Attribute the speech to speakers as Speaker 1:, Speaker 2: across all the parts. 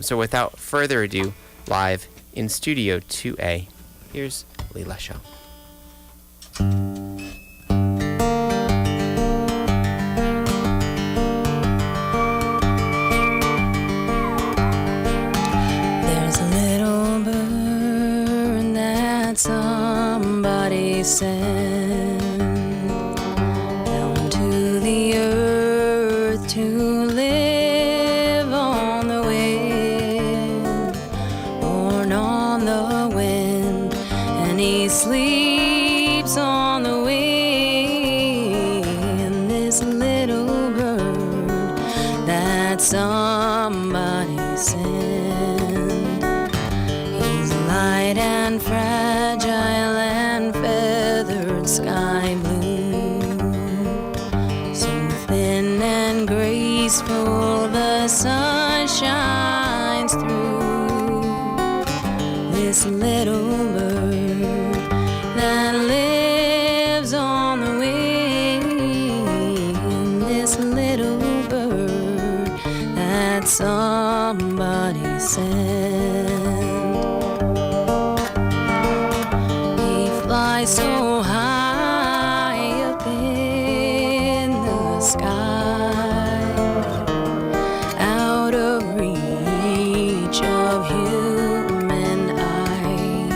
Speaker 1: So without further ado, live in Studio 2A, here's Leigh Lesho.
Speaker 2: There's a little bird that somebody sent down to the earth to live on the wind, born on the wind, and he sleeps on the wind. This little bird that somebody sent, he's light and fragile and feathered sky blue, so thin and graceful the sun shines through. This little bird that lives on the wing, this little bird that somebody sent. He flies so high up in the sky, out of reach of human eyes.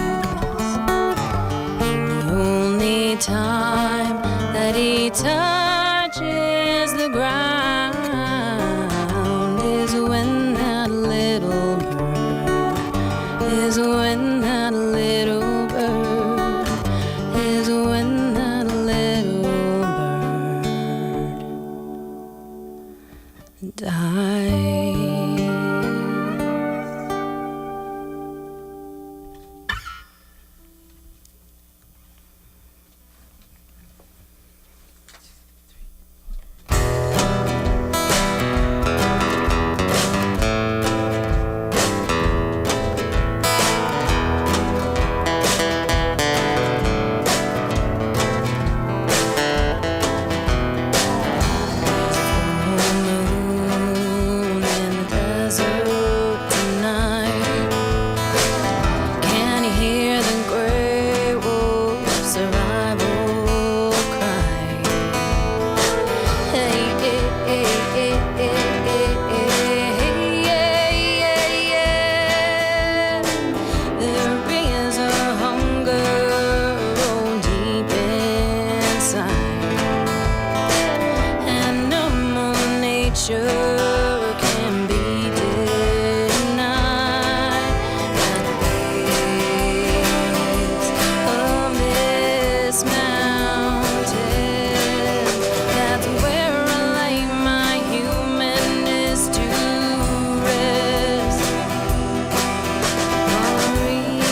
Speaker 2: The only time that he touches the ground is when that little bird, is when that little bird, is when that little bird dies. Moon in the desert tonight. Can you hear the gray wolf's survival cry? Hey, hey, hey, hey, hey, hey, hey, yeah, yeah, yeah. There is a hunger deep inside, and no more nature can be denied. At the base of this mountain, that's where I lay my humanness to rest. I'll reach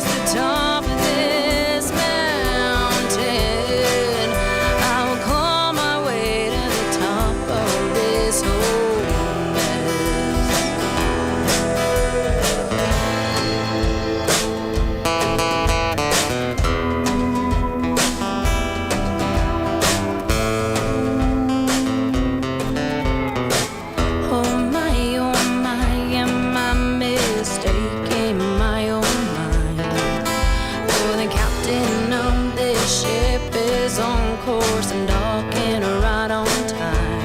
Speaker 2: the top of this mountain. I will claw my way to the top of this whole mess. Oh my, am I mistaken my own mind? For the captain of this ship is on course and docking right on time.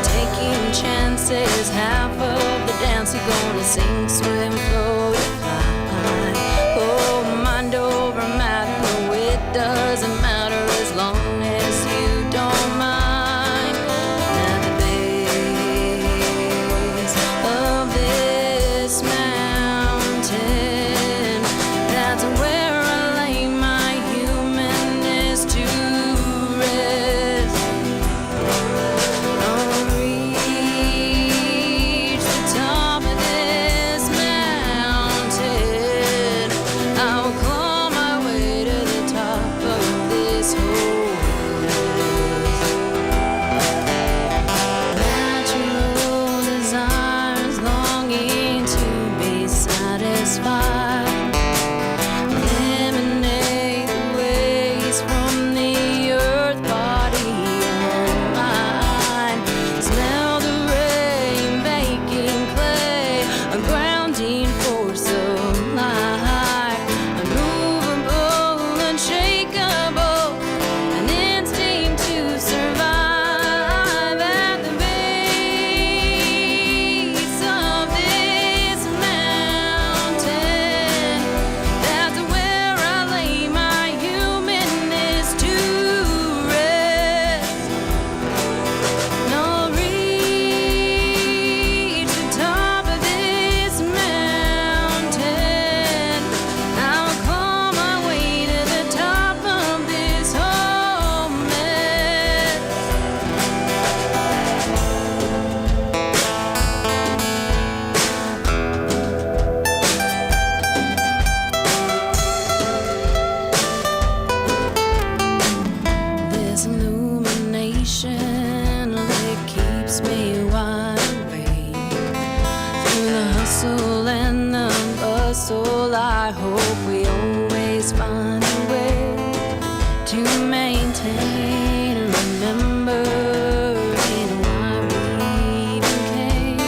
Speaker 2: Taking chances, half of the dance you're gonna sing, swim, float, or fly. Oh, mind over matter, no, it doesn't matter as long as you don't mind. At the base of this mountain, that's where I lay my humanness to rest. I'll reach the top of this mountain. hustle and the bustle, I hope we always find a way to maintain and remember why we even came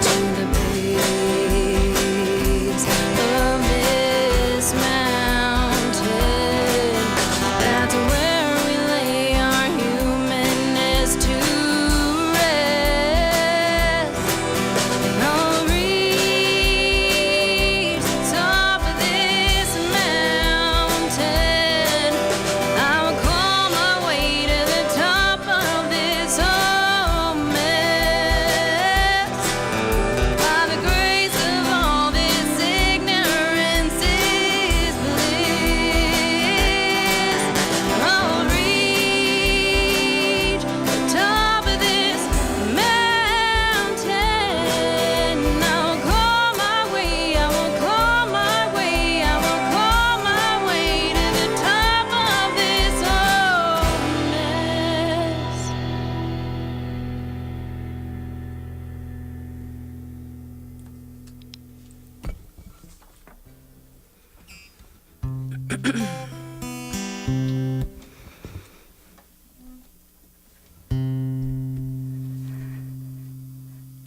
Speaker 2: to the base of this mountain. That's where we lay our humanness to rest. I'll reach the top of this mountain. I'll claw my way to the top of this whole mess. By the grace of all this ignorance is bliss. I'll reach the top of this mountain. I'll claw my way, I will claw my way, I will claw my way to the top of this whole mess.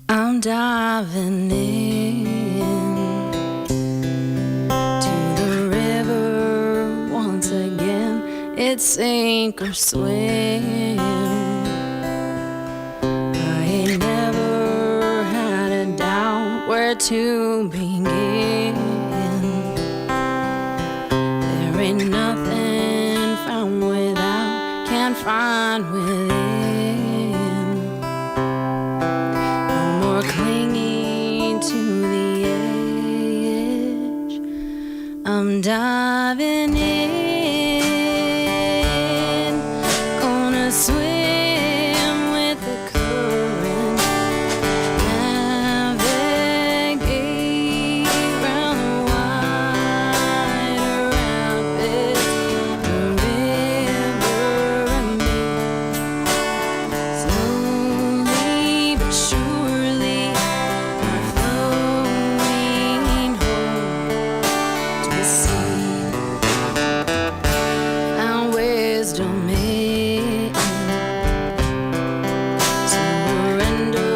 Speaker 2: I'm diving in to the river once again. It's sink or swim. I ain't never had a doubt where to begin. There ain't nothing found without, can't find within. No more clinging to the edge. I'm diving in, gonna swim with the current, navigate round the wide rapids, the river and me. Slowly but surely, I'm flowing home to the sea. Found wisdom in surrender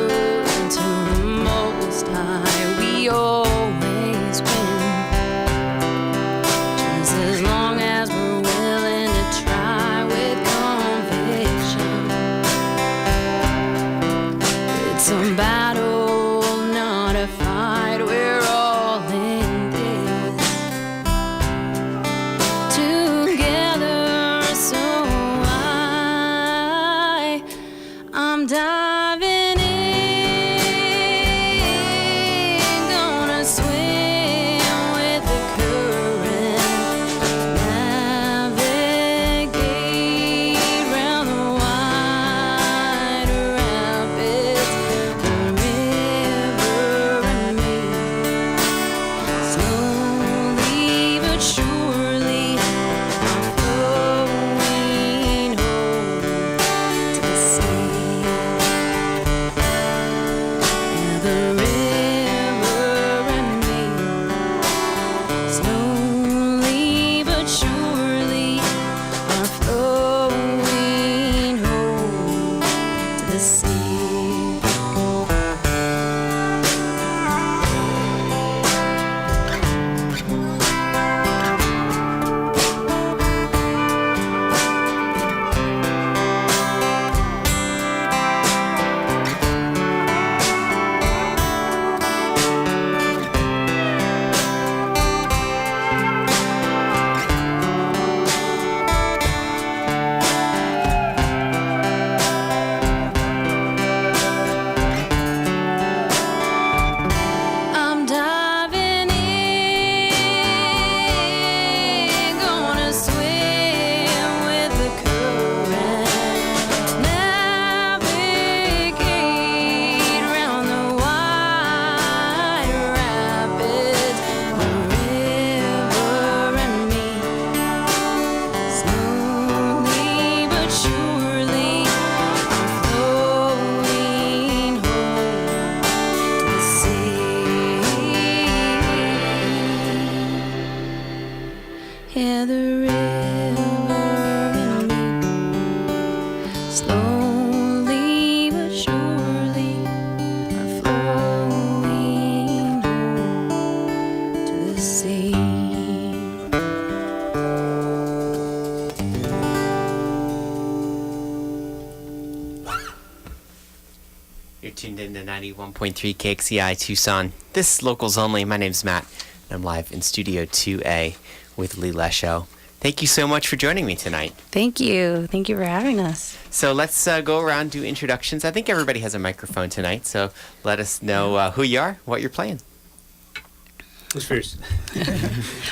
Speaker 2: to the Most High. We always win, just as long as we're willing to try with conviction. It's a battle, not a fight. We're all in this together. So I'm diving in, gonna swim with the current, navigate round the wide rapids, the river
Speaker 1: into 91.3 KXCI Tucson. This is Locals Only. My name's Matt, and I'm live in Studio 2A with Leigh Lesho. Thank you so much for joining me tonight.
Speaker 3: Thank you. Thank you for having us.
Speaker 1: So let's go around, do introductions. I think everybody has a microphone tonight, so let us know who you are, what you're playing.
Speaker 4: Who's first?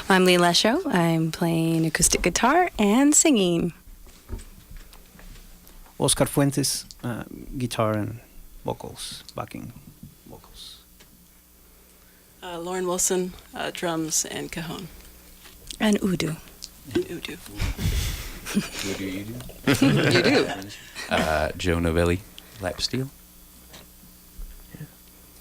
Speaker 3: I'm Leigh Lesho. I'm playing acoustic guitar and singing.
Speaker 4: Oscar Fuentes, guitar and vocals, backing vocals.
Speaker 5: Lauren Wilson, drums and cajon.
Speaker 3: And Udu.
Speaker 5: And Udu.
Speaker 3: You do.
Speaker 6: Joe Novelli, lap steel.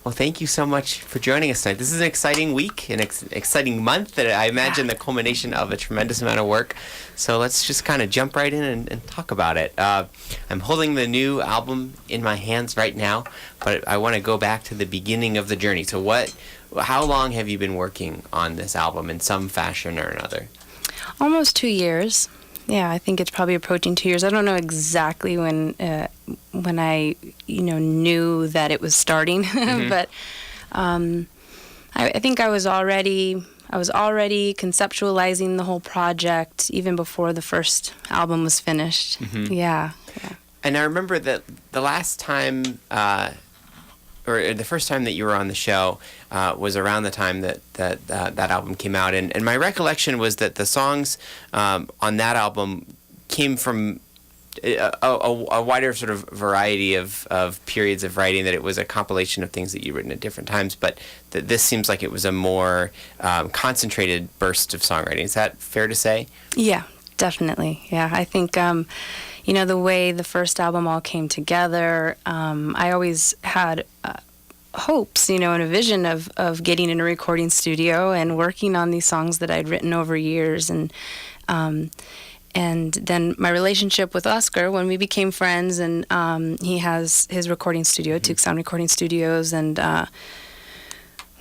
Speaker 1: Well, thank you so much for joining us tonight. This is an exciting week, an exciting month that I imagine the culmination of a tremendous amount of work. So let's just kind of jump right in and talk about it. I'm holding the new album in my hands right now, but I want to go back to the beginning of the journey. So how long have you been working on this album in some fashion or another?
Speaker 3: Almost 2 years. Yeah, I think it's probably approaching 2 years. I don't know exactly when I knew that it was starting,
Speaker 1: Mm-hmm.
Speaker 3: but I think I was already conceptualizing the whole project even before the first album was finished.
Speaker 1: Mm-hmm.
Speaker 3: Yeah.
Speaker 1: And I remember that the last time, or the first time that you were on the show, was around the time that album came out. And my recollection was that the songs on that album came from a wider sort of variety of periods of writing, that it was a compilation of things that you'd written at different times, but that this seems like it was a more concentrated burst of songwriting. Is that fair to say?
Speaker 3: Yeah, definitely. Yeah, I think, the way the first album all came together, I always had hopes, and a vision of getting in a recording studio and working on these songs that I'd written over years. And then my relationship with Oscar, when we became friends, and he has his recording studio, Tucson Recording Studios, and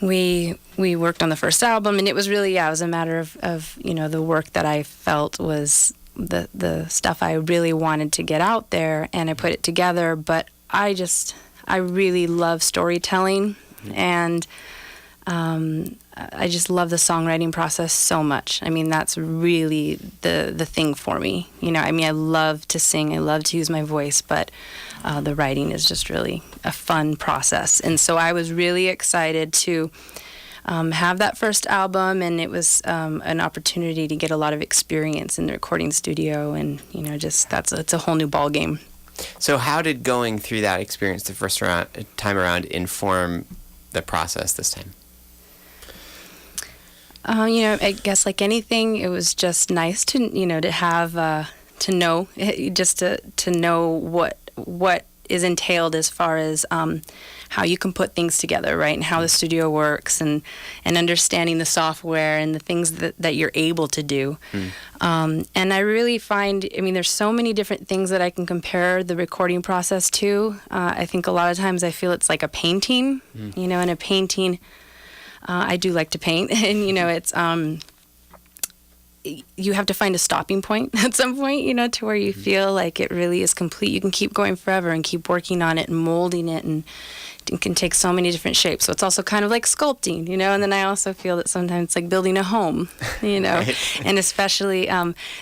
Speaker 3: we worked on the first album, and it was really, it was a matter of the work that I felt was the stuff I really wanted to get out there, and I put it together. But I really love storytelling, and I just love the songwriting process so much. I mean, that's really the thing for me. I love to sing, I love to use my voice, but the writing is just really a fun process. And so I was really excited to have that first album, and it was an opportunity to get a lot of experience in the recording studio, and it's a whole new ball game.
Speaker 1: So how did going through that experience the first time around inform the process this time?
Speaker 3: I guess like anything, it was just nice to have to know to know what is entailed as far as how you can put things together, right, and how the studio works, and understanding the software and the things that you're able to do. And I really find, there's so many different things that I can compare the recording process to. I think a lot of times I feel it's like a painting, in a painting. I do like to paint, and it's you have to find a stopping point at some point, to where you feel like it really is complete. You can keep going forever and keep working on it and molding it, and it can take so many different shapes. So it's also kind of like sculpting, and then I also feel that sometimes it's like building a home,
Speaker 1: Right.
Speaker 3: And especially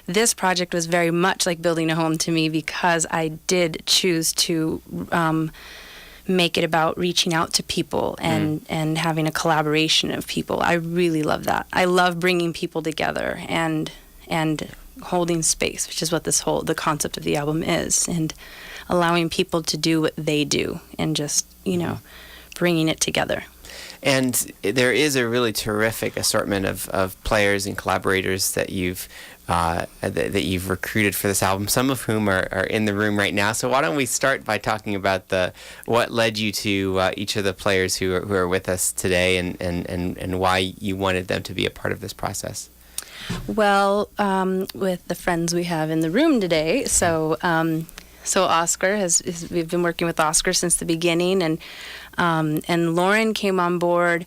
Speaker 3: this project was very much like building a home to me, because I did choose to make it about reaching out to people and having a collaboration of people. I really love that. I love bringing people together and holding space, which is what the concept of the album is, and allowing people to do what they do, and just bringing it together.
Speaker 1: And there is a really terrific assortment of players and collaborators that you've recruited for this album, some of whom are in the room right now. So why don't we start by talking about what led you to each of the players who are with us today, and why you wanted them to be a part of this process.
Speaker 3: Well, with the friends we have in the room today, so Oscar we've been working with Oscar since the beginning, and Lauren came on board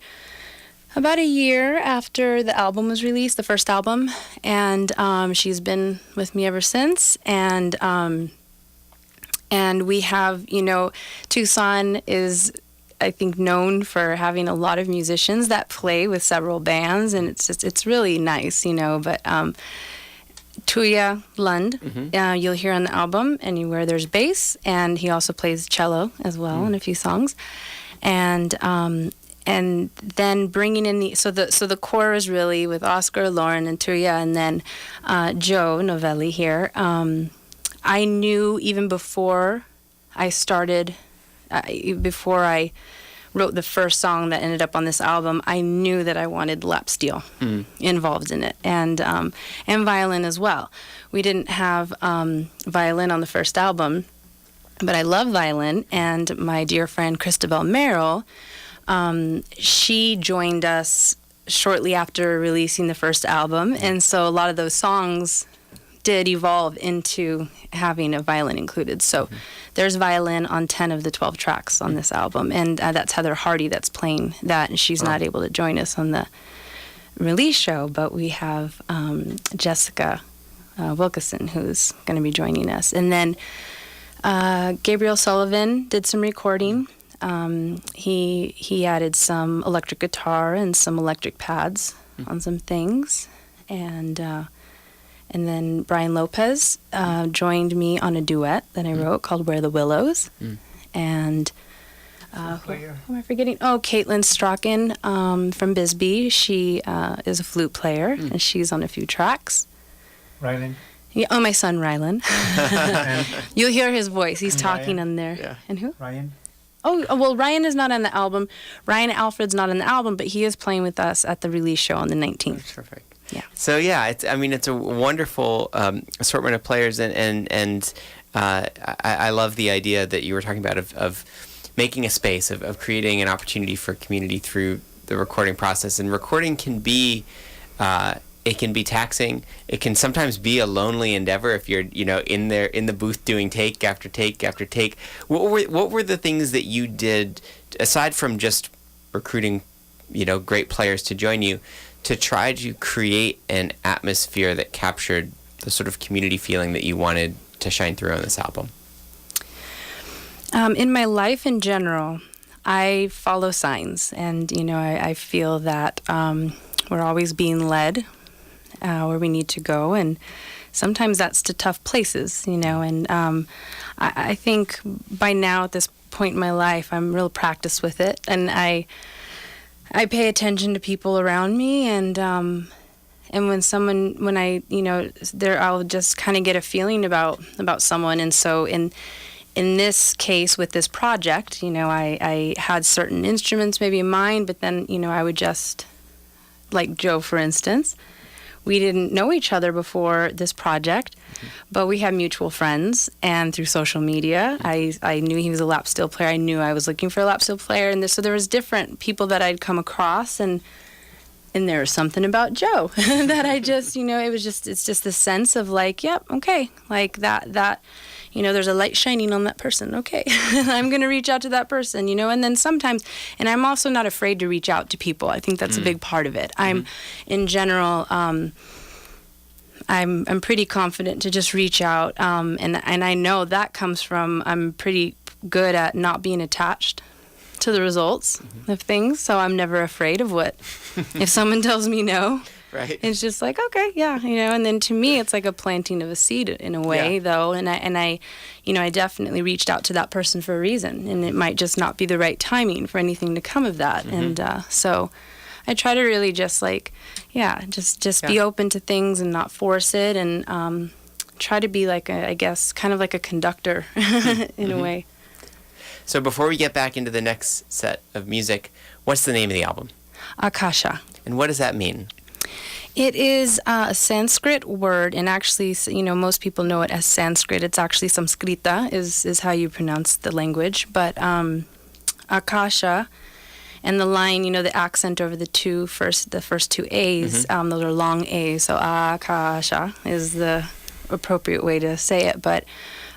Speaker 3: about a year after the album was released, the first album, and she's been with me ever since. And we have, Tucson is I think, known for having a lot of musicians that play with several bands, and it's really nice, you know. But Tuya Lund, you'll hear on the album, where there's bass, and he also plays cello as well in a few songs, and then bringing in the core is really with Oscar, Lauren, and Tuya, and then Joe Novelli here. I knew even before I started, before I wrote the first song that ended up on this album, I knew that I wanted lap steel involved in it, and violin as well. We didn't have violin on the first album, but I love violin, and my dear friend Christabel Merrill, she joined us shortly after releasing the first album, and so a lot of those songs did evolve into having a violin included. So there's violin on 10 of the 12 tracks on this album, and that's Heather Hardy that's playing that, and she's not able to join us on the release show, but we have Jessica Wilkeson, who's going to be joining us. And then Gabriel Sullivan did some recording. He added some electric guitar and some electric pads on some things, and then Brian Lopez joined me on a duet that I wrote called "Where the Willows," and who am I forgetting? Oh, Caitlin Strachan from Bisbee. She is a flute player, and she's on a few tracks.
Speaker 4: Rylan.
Speaker 3: Yeah, my son Rylan. You'll hear his voice. He's talking on there. Yeah. And who?
Speaker 4: Ryan.
Speaker 3: Oh, well, Ryan is not on the album. Ryan Alfred's not on the album, but he is playing with us at the release show on the 19th.
Speaker 1: Terrific.
Speaker 3: Yeah.
Speaker 1: So yeah, it's a wonderful assortment of players, and I love the idea that you were talking about of making a space, of creating an opportunity for community through the recording process. And recording can be it can be taxing. It can sometimes be a lonely endeavor if you're in the booth doing take after take after take. What were the things that you did aside from just recruiting great players to join you, to try to create an atmosphere that captured the sort of community feeling that you wanted to shine through on this album?
Speaker 3: In my life in general, I follow signs, and I feel that we're always being led where we need to go, and sometimes that's to tough places, and I think by now at this point in my life, I'm real practiced with it, and I pay attention to people around me, and when I'll just kind of get a feeling about someone. And so in this case with this project, I had certain instruments maybe in mind, but then I would just, like Joe for instance, we didn't know each other before this project, but we had mutual friends, and through social media, I knew he was a lap steel player. I knew I was looking for a lap steel player, and so there was different people that I'd come across, and there was something about Joe that I just, it's just the sense of like, yep, okay, like that, there's a light shining on that person. Okay, I'm going to reach out to that person, and then sometimes, and I'm also not afraid to reach out to people. I think that's a big part of it. I'm, in general, I'm pretty confident to just reach out, and I know that comes from I'm pretty good at not being attached to the results of things, so I'm never afraid of what if someone tells me no. Right. It's just like, okay, yeah, and then to me it's like a planting of a seed in a way, though, and I I definitely reached out to that person for a reason, and it might just not be the right timing for anything to come of that, and so I try to really just like, just be open to things and not force it, and try to be like I guess kind of like a conductor in a way.
Speaker 1: So before we get back into the next set of music, what's the name of the album? Akasha. And what does that mean?
Speaker 3: It is a Sanskrit word, and actually, most people know it as Sanskrit. It's actually Samskrita is how you pronounce the language. But Akasha, and the line, the accent over the first two A's, those are long A's. So Akasha is the appropriate way to say it. But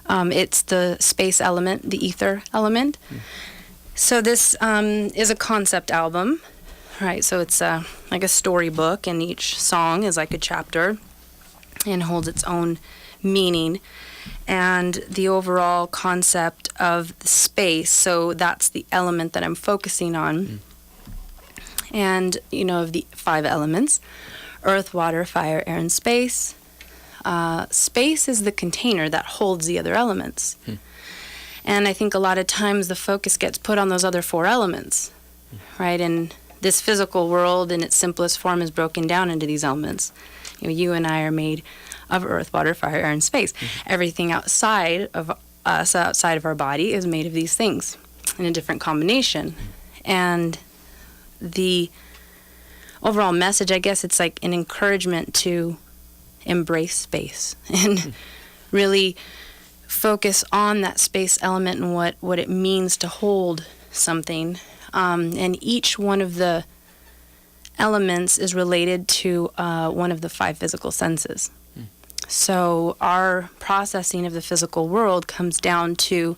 Speaker 3: it's the space element, the ether element. So this is a concept album. Right, so it's like a storybook, and each song is like a chapter and holds its own meaning and the overall concept of the space. So that's the element that I'm focusing on. And, of the 5 elements, earth, water, fire, air, and space. Space is the container that holds the other elements. And I think a lot of times the focus gets put on those other 4 elements, right? And this physical world in its simplest form is broken down into these elements. You and I are made of earth, water, fire, air, and space. Everything outside of us, outside of our body, is made of these things in a different combination. And the overall message, I guess it's like an encouragement to embrace space and really focus on that space element and what it means to hold something. And each one of the elements is related to one of the 5 physical senses. So our processing of the physical world comes down to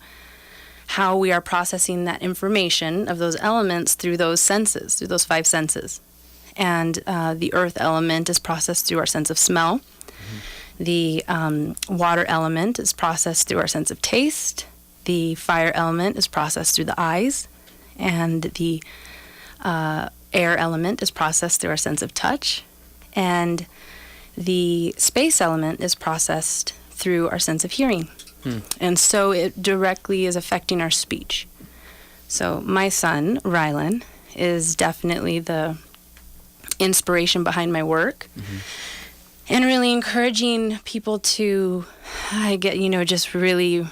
Speaker 3: how we are processing that information of those elements through those senses, through those 5 senses. And the earth element is processed through our sense of smell. The water element is processed through our sense of taste. The fire element is processed through the eyes. And the air element is processed through our sense of touch. And the space element is processed through our sense of hearing. And so it directly is affecting our speech. So my son, Rylan, is definitely the inspiration behind my work. And really encouraging people to, just really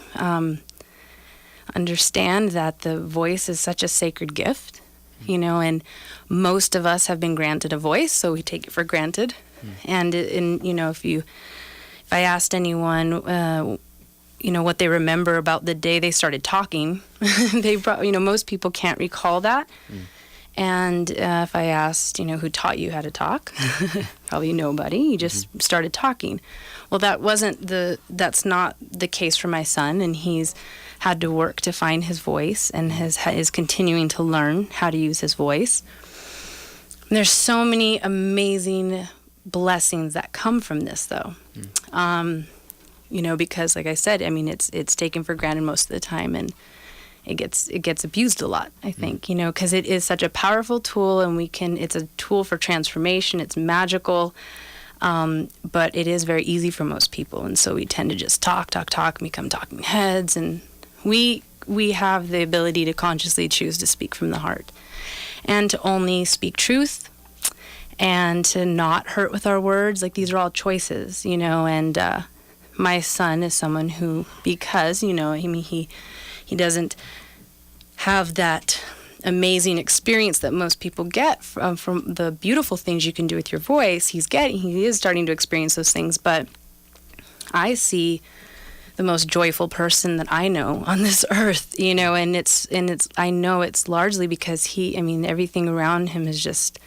Speaker 3: understand that the voice is such a sacred gift, and most of us have been granted a voice, so we take it for granted. And if I asked anyone, what they remember about the day they started talking, they probably, most people can't recall that. And if I asked, who taught you how to talk, probably nobody. You just started talking. Well, that's not the case for my son, and he's had to work to find his voice and is continuing to learn how to use his voice. And there's so many amazing blessings that come from this, though. Because like I said, it's taken for granted most of the time, and it gets abused a lot, I think, because it is such a powerful tool, and it's a tool for transformation. It's magical, but it is very easy for most people, and so we tend to just talk, and become talking heads, and we have the ability to consciously choose to speak from the heart, and to only speak truth, and to not hurt with our words. Like, these are all choices, and my son is someone who, because, he doesn't have that amazing experience that most people get from the beautiful things you can do with your voice. He is starting to experience those things, but I see the most joyful person that I know on this earth, and it's I know it's largely because everything around him is just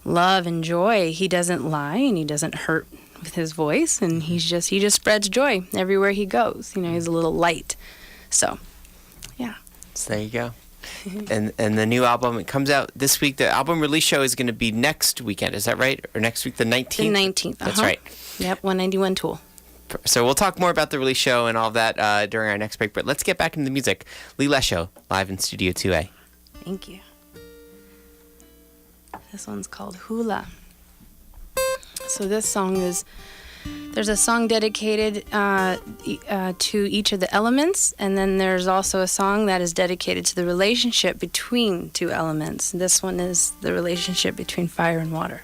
Speaker 3: love and joy. He doesn't lie, and he doesn't hurt with his voice, and he just spreads joy everywhere he goes. He's a little light. So, yeah.
Speaker 1: So there you go. and the new album, it comes out this week. The album release show is going to be next weekend. Is that right? Or next week, the 19th?
Speaker 3: The 19th.
Speaker 1: That's right.
Speaker 3: Yep, 191 Tool.
Speaker 1: So we'll talk more about the release show and all of that during our next break. But let's get back into the music. Leigh Lesho, live in Studio 2A.
Speaker 3: Thank you. This one's called Hula. So this song there's a song dedicated to each of the elements, and then there's also a song that is dedicated to the relationship between 2 elements. This one is the relationship between fire and water.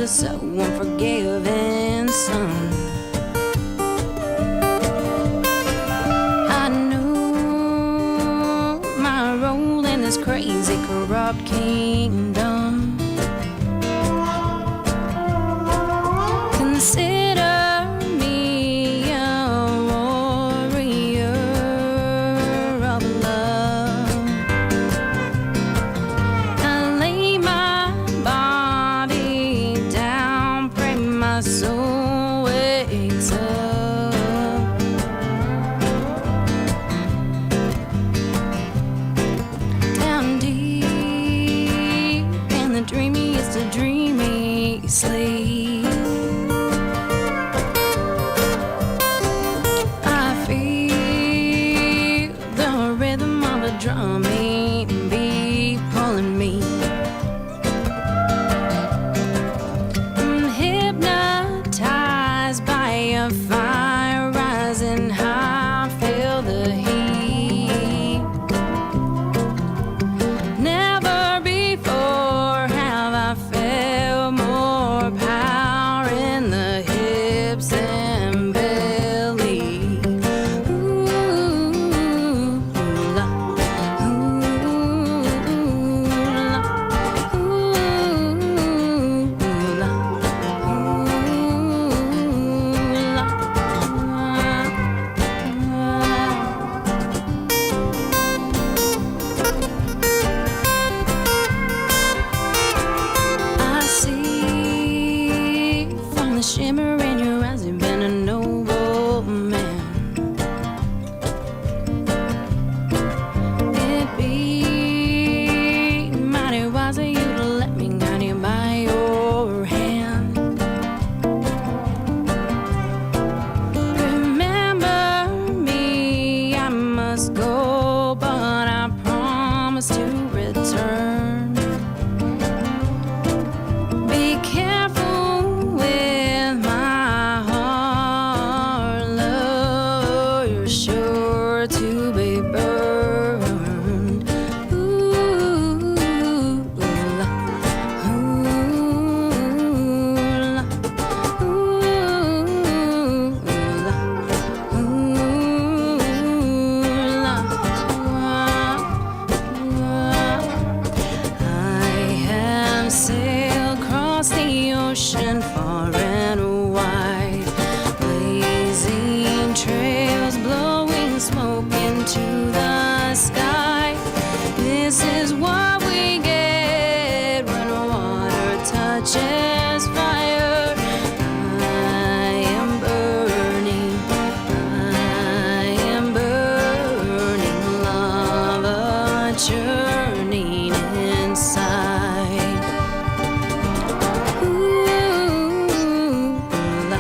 Speaker 3: So unforgiving sun. I know my role in this crazy, corrupt kingdom. Consider me a warrior of love. I lay my
Speaker 2: must go, but I promise to return. Be careful with my heart, love, you're sure to be burned. Ooh, la, ooh, la, ooh, la, ooh, la, I have sailed across the ocean far and wide, blazing trails, blowing smoke into the sky. This is what we get when water touches fire. I am burning, I am burning, lava churning inside. Ooh, la,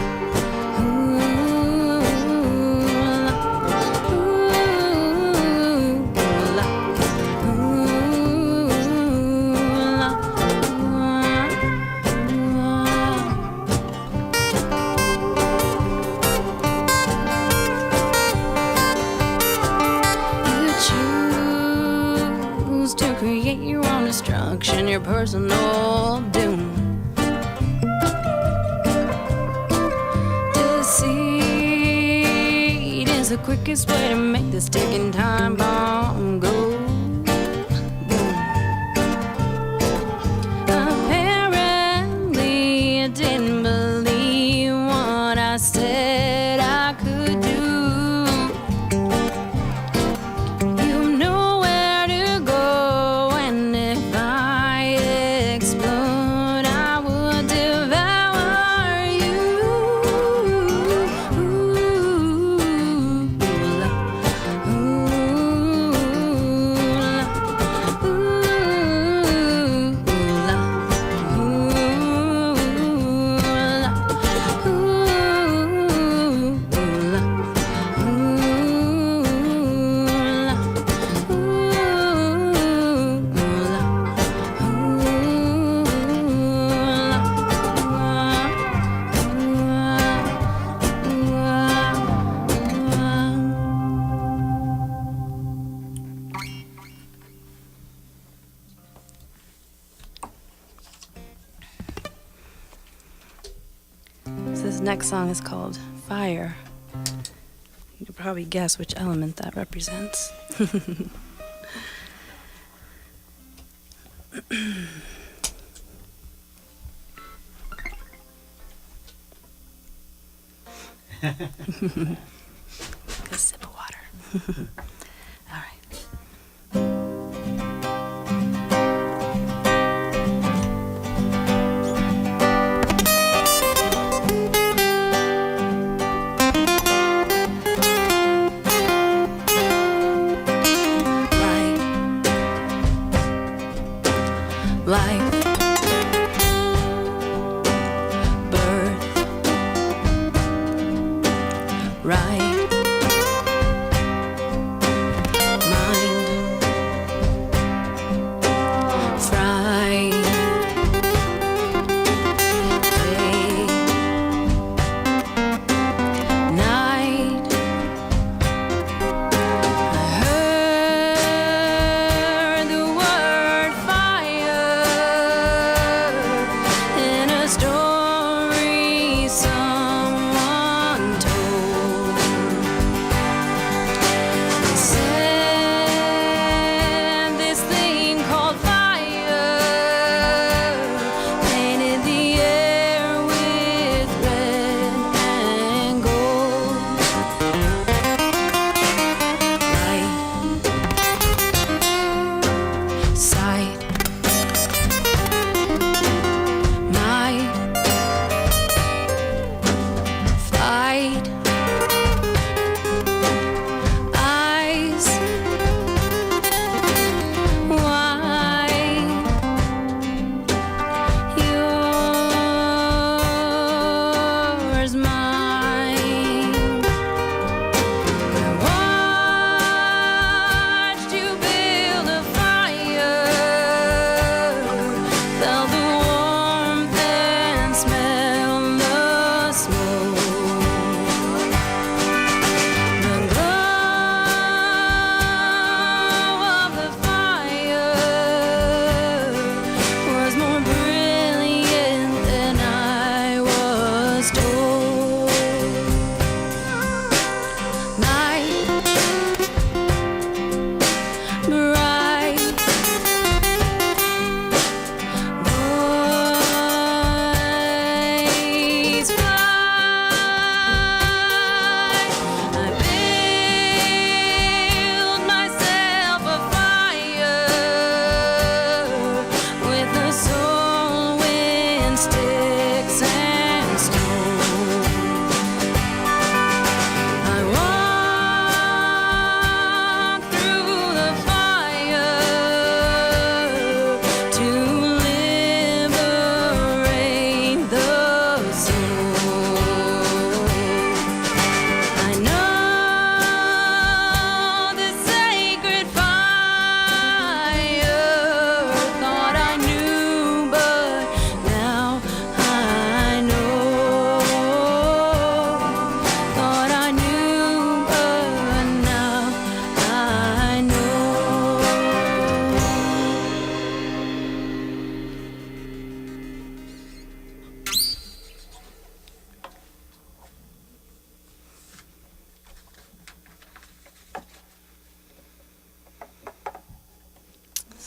Speaker 2: ooh, la, ooh, la, You choose to create your own destruction, your personal doom. Deceit is the quickest way to make this ticking time bomb go. Apparently, I didn't believe what I said I could do. You know where to go, and if I explode, I would devour you. Ooh, la, ooh, la, ooh, la, ooh, la, This next song is called Fire. You can probably guess which element that represents. A sip of water. All right. Life, birth, right,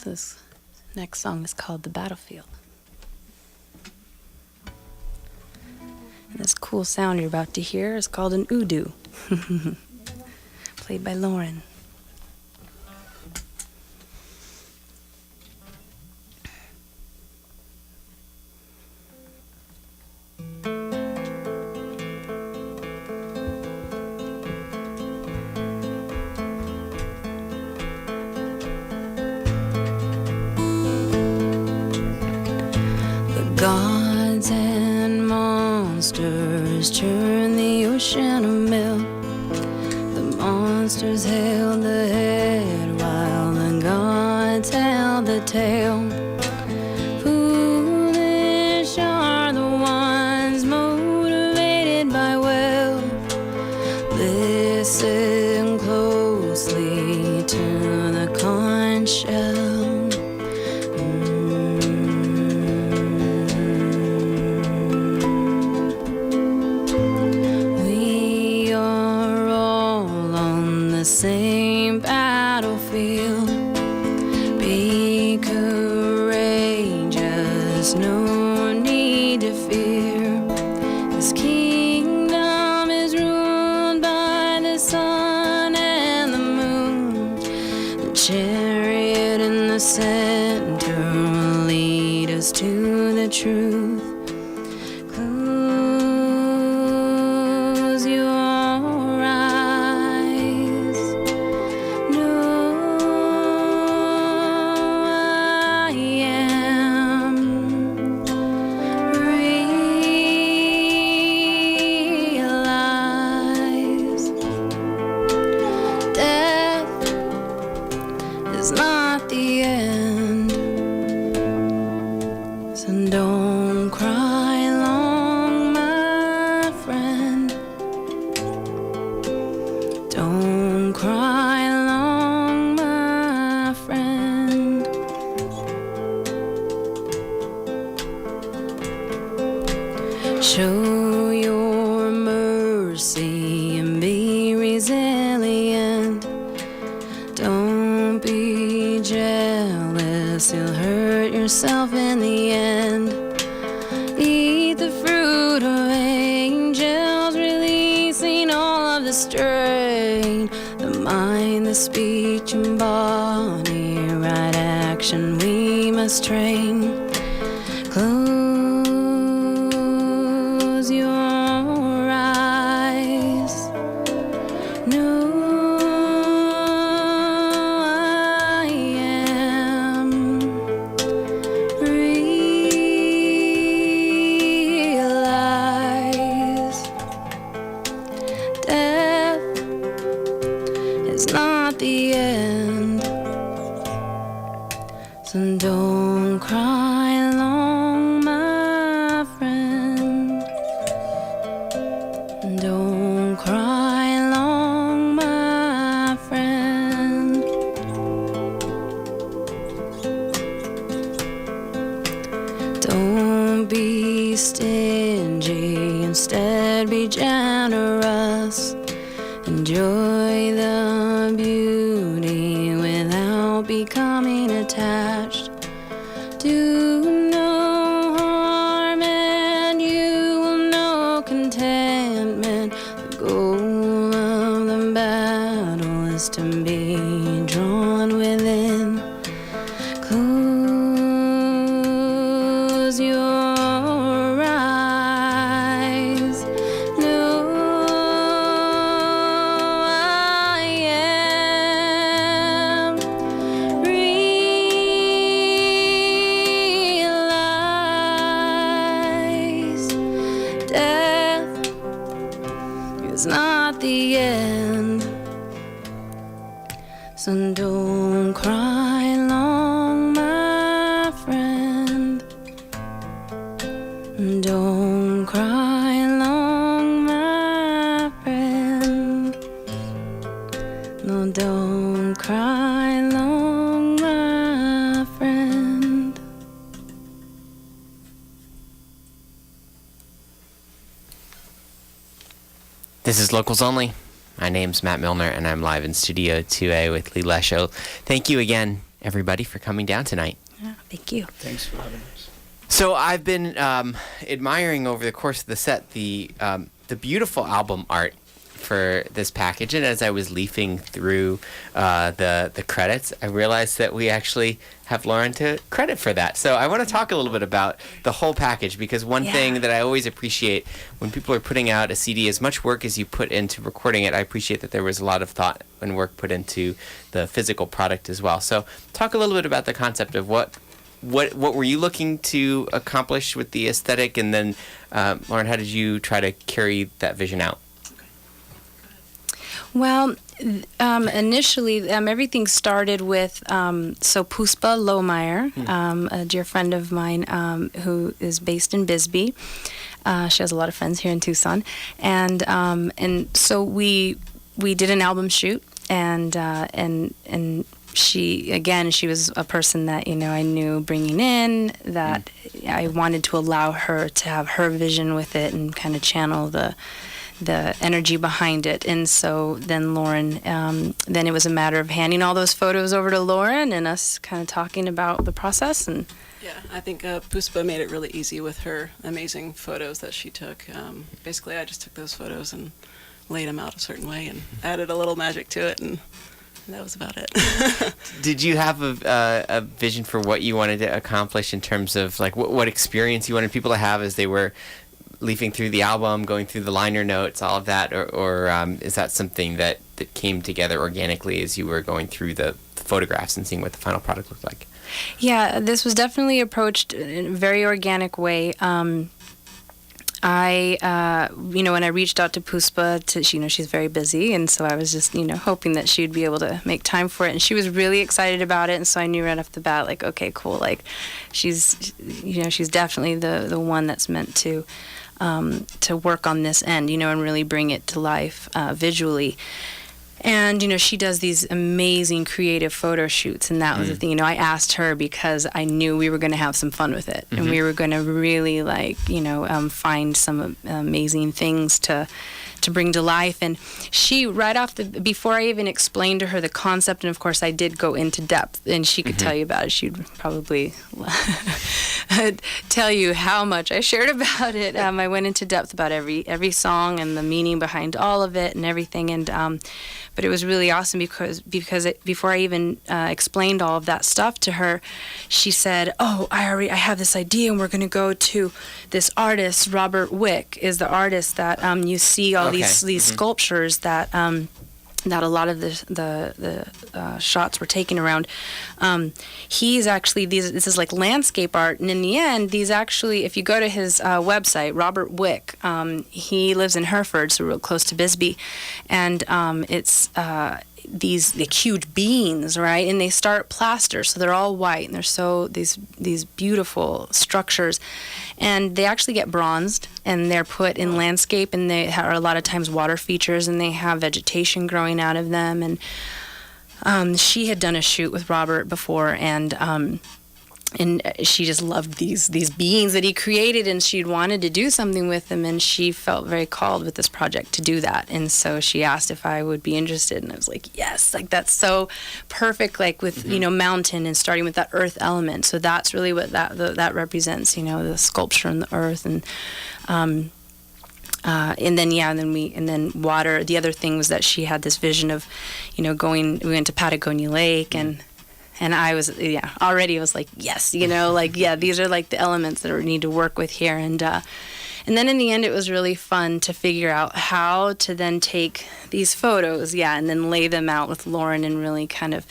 Speaker 3: This next song is called The Battlefield. And this cool sound you're about to hear is called an udu, played by Lauren. Gods and monsters churn the ocean of milk. The monsters held the head while the gods held the tail. Foolish are the ones motivated by wealth. Listen closely to the conch shell. Same battlefield. Be courageous, no need to fear. This kingdom is ruled by the sun and the moon. The chariot in the center will lead us to the truth. Close your show your mercy and be resilient. Don't be jealous, you'll hurt yourself in the end. Eat the fruit of angels, releasing all of the strain. The mind, the speech and body, right action we must train. Close your eyes. Know I am. Realize death is not the end. So don't cry along, my friend. Don't cry along, my friend. Don't be stingy, instead be generous. Enjoy the beauty without becoming attached. Do no harm and you will know contentment. The goal of the battle is to be drawn within. Close your eyes. Know I am. Realize death is not the end. So don't cry long, my friend. Don't cry long, my friend. No, don't cry long, my friend.
Speaker 1: This is Locals Only. My name's Matt Milner, and I'm live in Studio 2A with Leigh Lesho. Thank you again everybody, for coming down tonight.
Speaker 3: Yeah, thank you.
Speaker 4: Thanks for having us.
Speaker 1: So I've been admiring over the course of the set the beautiful album art for this package, and as I was leafing through the credits, I realized that we actually have Lauren to credit for that. So I want to talk a little bit about the whole package, because one thing that I always appreciate when people are putting out a CD, as much work as you put into recording it, I appreciate that there was a lot of thought and work put into the physical product as well. So talk a little bit about the concept of what were you looking to accomplish with the aesthetic, and then Lauren, how did you try to carry that vision out?
Speaker 3: Well, initially, everything started with Puspa Lohmeyer, a dear friend of mine who is based in Bisbee. She has a lot of friends here in Tucson, and so we did an album shoot, and she was a person that I knew bringing in, that I wanted to allow her to have her vision with it and kind of channel the energy behind it. And so then Lauren, then it was a matter of handing all those photos over to Lauren and us kind of talking about the process. And
Speaker 5: yeah, I think Puspa made it really easy with her amazing photos that she took. Basically, I just took those photos and laid them out a certain way and added a little magic to it, and that was about it.
Speaker 1: Did you have a vision for what you wanted to accomplish in terms of like what experience you wanted people to have as they were leafing through the album, going through the liner notes, all of that, or is that something that came together organically as you were going through the photographs and seeing what the final product looked like?
Speaker 3: Yeah, this was definitely approached in a very organic way. I when I reached out to Puspa, she's very busy, and so I was just, hoping that she'd be able to make time for it, and she was really excited about it, and so I knew right off the bat, like, okay, cool, like, she's definitely the one that's meant to work on this end, and really bring it to life visually. And, she does these amazing creative photo shoots, and that was the thing. I asked her because I knew we were going to have some fun with it, and we were going to really, find some amazing things to bring to life. And she, before I even explained to her the concept, and of course I did go into depth, and she could tell you about it. She'd probably tell you how much I shared about it. I went into depth about every song and the meaning behind all of it and everything. And but it was really awesome because before I even explained all of that stuff to her, she said, "Oh, I have this idea, and we're going to go to this artist. Robert Wick is the artist that you see all these sculptures that that a lot of the shots were taken around. He's actually this is like landscape art, and in the end, these actually, if you go to his website, Robert Wick, he lives in Hereford, so real close to Bisbee, and it's these huge beans, right? And they start plaster, so they're all white, and they're so these beautiful structures, and they actually get bronzed, and they're put in landscape, and they are a lot of times water features, and they have vegetation growing out of them. And she had done a shoot with Robert before, and she just loved these beings that he created, and she'd wanted to do something with them, and she felt very called with this project to do that. And so she asked if I would be interested, and I was like, yes, like that's so perfect, like with mountain and starting with that earth element. So that's really what that represents, the sculpture and the earth, and then water. The other thing was that she had this vision of, we went to Patagonia Lake, and I was, already was like, yes, these are like the elements that we need to work with here. And then in the end, it was really fun to figure out how to then take these photos, and then lay them out with Lauren and really kind of,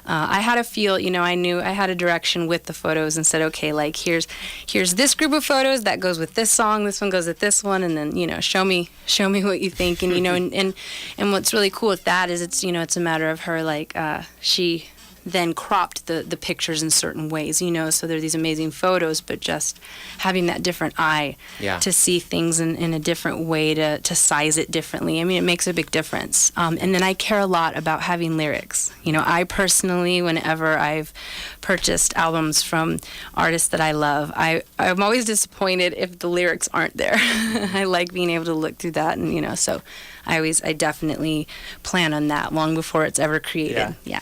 Speaker 3: I had a feel, I knew I had a direction with the photos and said, okay, like here's this group of photos that goes with this song, this one goes with this one, and then, show me what you think. And, and what's really cool with that is it's, it's a matter of her, like, she then cropped the pictures in certain ways, so there are these amazing photos, but just having that different eye to see things in a different way, to size it differently. I mean, it makes a big difference. And then I care a lot about having lyrics. I personally, whenever I've purchased albums from artists that I love, I'm always disappointed if the lyrics aren't there. I like being able to look through that, and, so I definitely plan on that long before it's ever created. Yeah.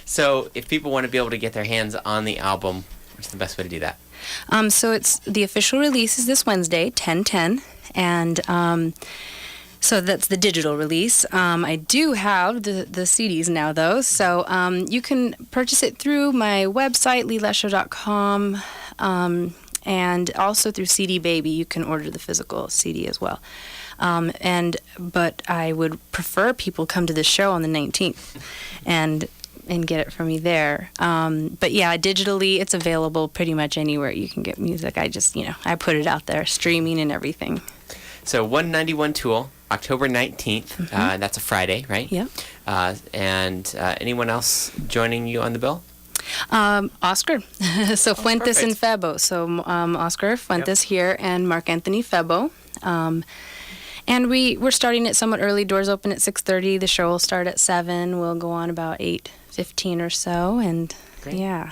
Speaker 1: So if people want to be able to get their hands on the album, what's the best way to do that?
Speaker 3: So it's the official release is this Wednesday, 10/10, and so that's the digital release. I do have the CDs now, though, so you can purchase it through my website, leiglesho.com, and also through CD Baby. You can order the physical CD as well. But I would prefer people come to the show on the 19th and get it from me there. But yeah, digitally, it's available pretty much anywhere you can get music. I just, I put it out there, streaming and everything.
Speaker 1: So 191 Tool, October 19th. That's a Friday, right?
Speaker 3: Yeah.
Speaker 1: And anyone else joining you on the bill?
Speaker 3: Oscar. So Fuentes
Speaker 1: perfect.
Speaker 3: and Febo. So Oscar Fuentes here and Mark Anthony Febo. And we're starting it somewhat early. Doors open at 6:30. The show will start at 7. We'll go on about 8:15 or so. And
Speaker 1: Great.
Speaker 3: yeah,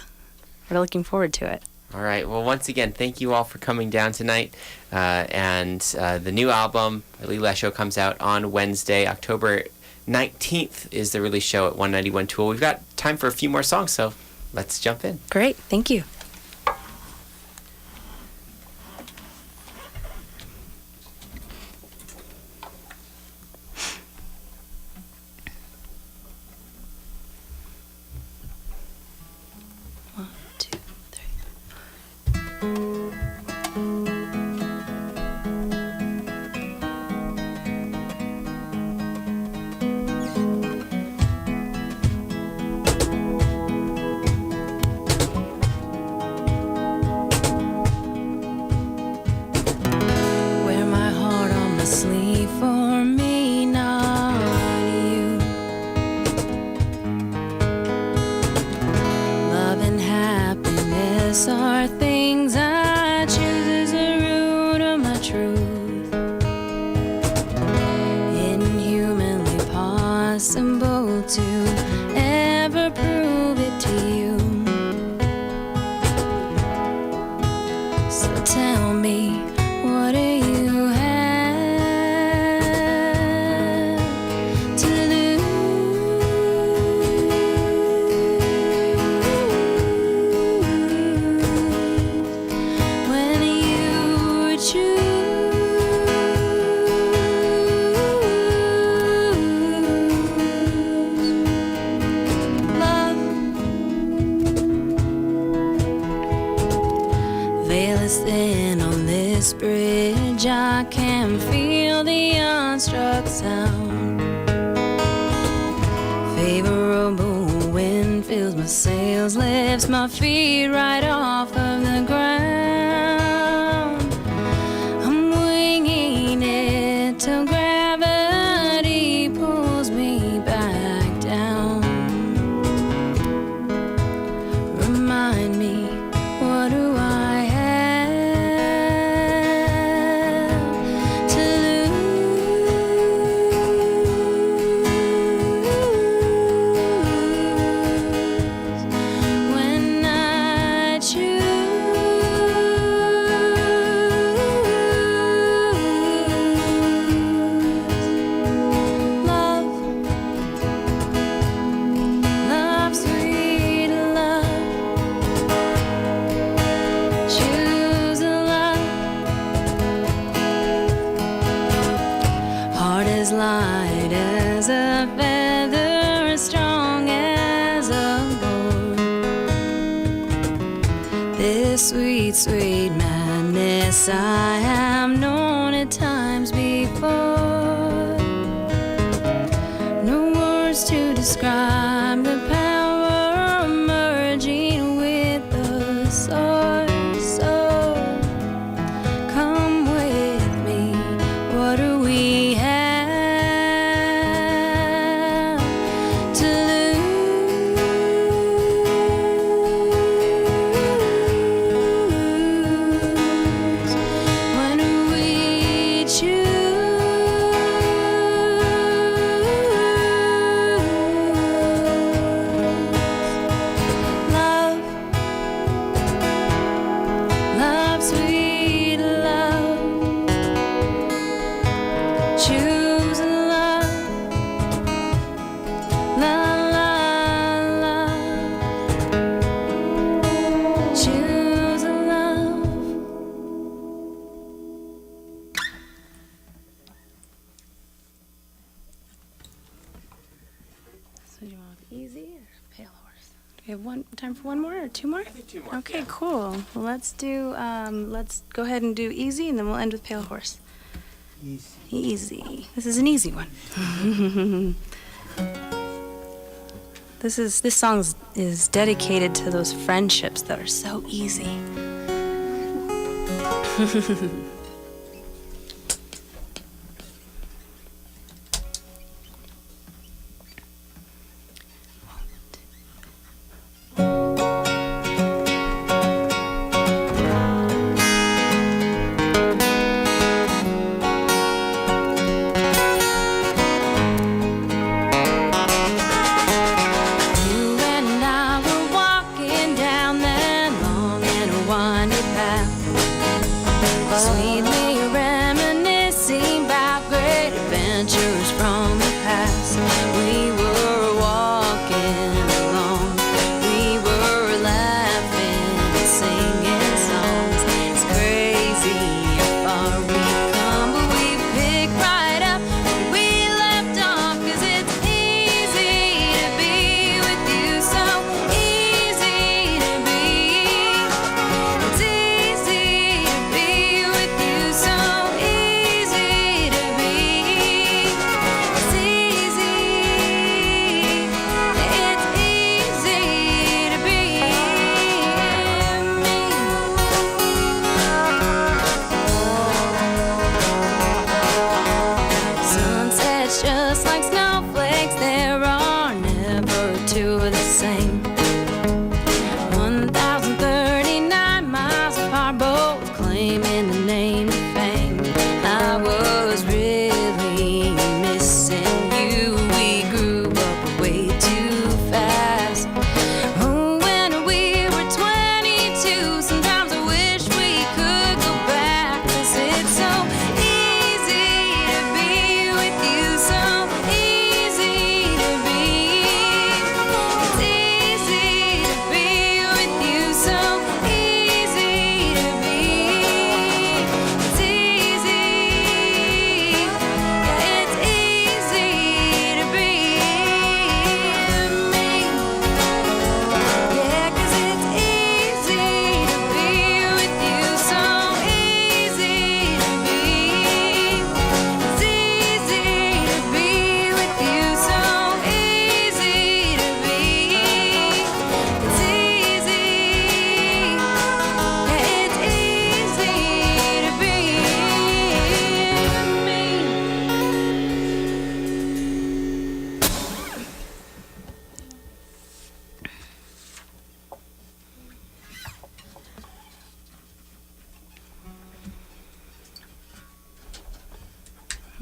Speaker 3: we're looking forward to it.
Speaker 1: All right. Well, once again, thank you all for coming down tonight. And the new album, Leigh Lesho, comes out on Wednesday, October 19th is the release show at 191 Tool. We've got time for a few more songs, so let's jump in.
Speaker 3: Great. Thank you. One, two, three. Wear my heart on my sleeve for me, not you. Love and happiness are things I choose as the root of my truth. Inhumanly possible to ever prove it to you. So tell me, what do you have to lose when you choose love? Veil is thin on this bridge. I can feel the unstruck sound. Favorable wind fills my sails, lifts my feet right off of the ground. I'm winging it till gravity pulls me back down. Remind me, what do I have to lose when I choose love? Love, sweet love. Choose a love. Heart as light as a feather, as strong as a board. This sweet, sweet madness I have known at times before. No words to describe the power merging with the source. So come with me. What do we have to lose when we choose So do you want easy or pale horse? Do we have time for one more or two more?
Speaker 1: I think two more.
Speaker 3: Okay,
Speaker 1: yeah.
Speaker 3: cool. Well, let's go ahead and do easy, and then we'll end with pale horse. Easy. This is an easy one. This song is dedicated to those friendships that are so easy.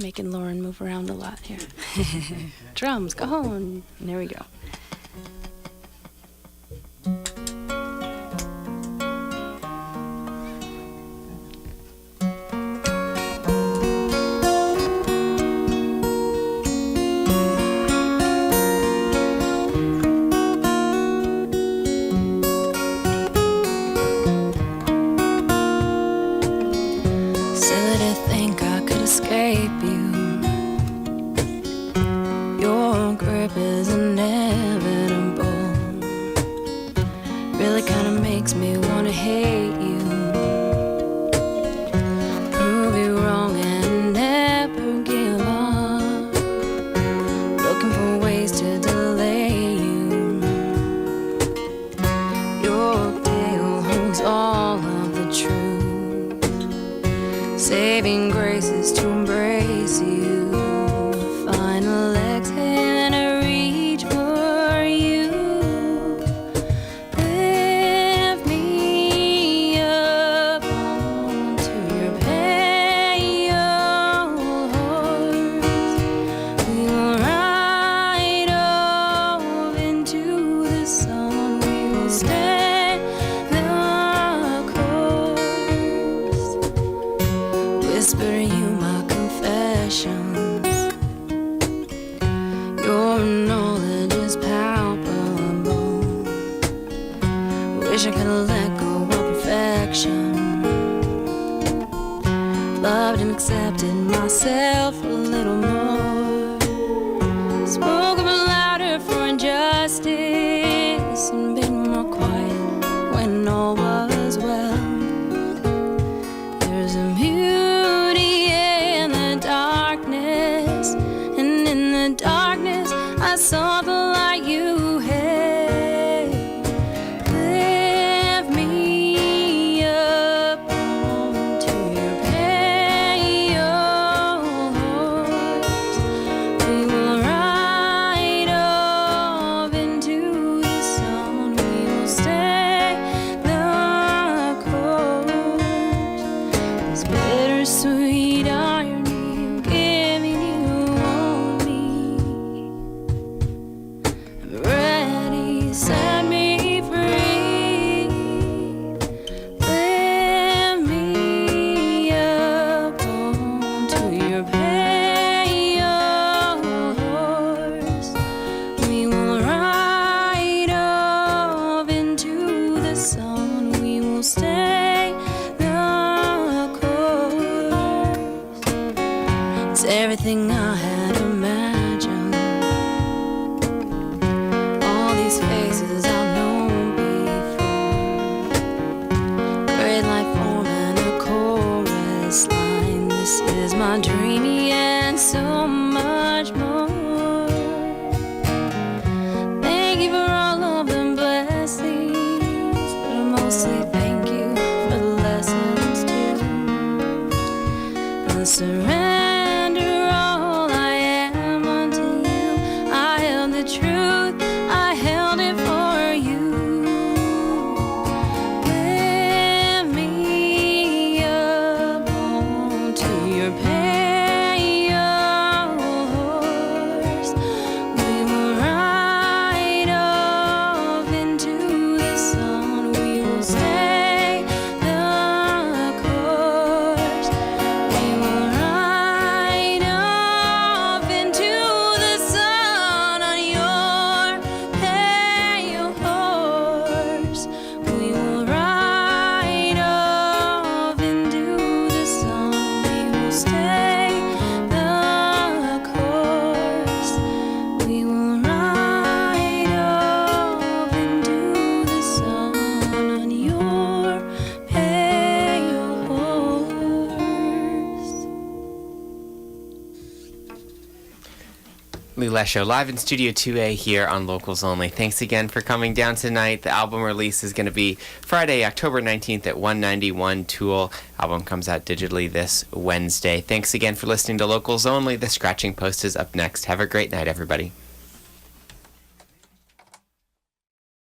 Speaker 3: Making Lauren move around a lot here. Drums, go home. And there we go.
Speaker 2: Saving graces to embrace you. Final exhale and a reach for you. Lift me up onto your pale horse. We will ride off into the sun. We will stay the course. Whisper you my confessions. Your knowledge is palpable. Wish I could let go of perfection. Loved and accepted myself a little more. Spoke up louder for justice and been more quiet when all was well. There's a beauty in the darkness, and in the darkness I saw the light you had. Lift me up onto your pale horse. We will ride off into the sun. We will stay the course. This bittersweet irony of giving you on me. I'm ready, set me free. Lift me up onto your pale horse. We will ride off into the sun. We will stay the course. It's everything I had imagined. All these faces I've known before. Great light forming a chorus line. This is my dreamy and so much more. Thank you for all of the blessings, but mostly thank you for the lessons too. And surrender all I am unto you. I held the truth, I held it for you. Lift me up onto your pale horse. We will ride off into the sun. We will stay the course. We will ride off into the sun on your pale horse. We will ride off into the sun. We will stay the course. We will ride off into the sun on your pale horse.
Speaker 1: Leigh Lesho, live in Studio 2A here on Locals Only. Thanks again for coming down tonight. The album release is going to be Friday, October 19th at 191 Tool. Album comes out digitally this Wednesday. Thanks again for listening to Locals Only. The Scratching Post is up next. Have a great night, everybody.